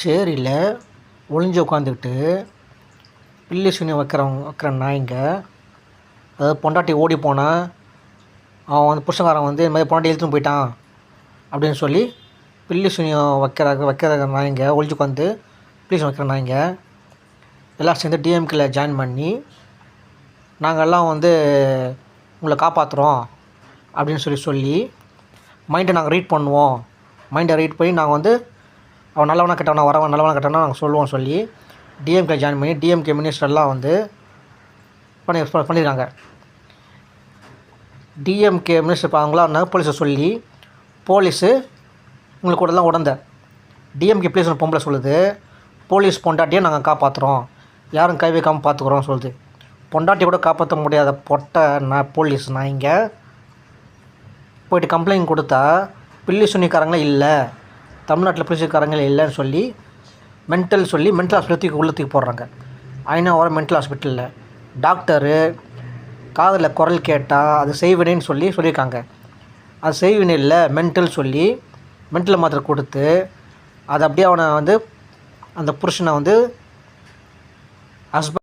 சேரியில் ஒளிஞ்சு உட்காந்துக்கிட்டு பில்லி சுனி வைக்கிற நாய்ங்க, அதாவது பொண்டாட்டி ஓடி போனால் அவன் வந்து புருஷன்காரன் வந்து இந்த மாதிரி பொண்டாட்டி இழுத்துன்னு போயிட்டான் அப்படின்னு சொல்லி பில்லி சுனி வைக்கிற நாய்ங்க, ஒளிஞ்சு உட்காந்து பில்லி சுனி வைக்கிற நாய்ங்க எல்லாம் சேர்ந்து டிஎம்கேல ஜாயின் பண்ணி நாங்கள்லாம் வந்து உங்களை காப்பாற்றுறோம் அப்படின்னு சொல்லி மைண்டை நாங்கள் ரீட் பண்ணுவோம். மைண்டை ரீட் பண்ணி நாங்கள் வந்து அவன் நல்லவனா கெட்டவனா வரவன் நல்லவனா கெட்டவனா நாங்கள் சொல்லுவோம் சொல்லி டிஎம்கே ஜாயின் பண்ணி டிஎம்கே மினிஸ்டர்லாம் வந்து பண்ணியிருக்காங்க. டிஎம்கே மினிஸ்டர் அவங்களாம் போலீஸை சொல்லி போலீஸு உங்களுக்கு கூடலாம் உடந்த டிஎம்கே போலீஸ் பொம்பளை சொல்லுது, போலீஸ் பொண்டாட்டியை நாங்கள் காப்பாற்றுறோம், யாரும் கை வைக்காமல் பார்த்துக்குறோம் சொல்லுது. பொண்டாட்டி கூட காப்பாற்ற முடியாத போலீஸ் நாய்ங்க போய்ட்டு கம்ப்ளைண்ட் கொடுத்தா பில்லி சுனிக்காரங்களே இல்லை, தமிழ்நாட்டில் பில்லிசுக்காரங்களே இல்லைன்னு சொல்லி மென்டல் ஹாஸ்பிட்டலுக்கு உள்ளத்துக்கு போடுறாங்க. ஐநாவோட மென்டல் ஹாஸ்பிட்டலில் டாக்டரு காதில் குரல் கேட்டால் அது செய்வினைன்னு சொல்லியிருக்காங்க. அது செய்வினை இல்லை, மென்டல் சொல்லி மென்டல் மாத்திரை கொடுத்து அதை அப்படியே அவனை வந்து அந்த புருஷனை வந்து ஹஸ்பண்ட்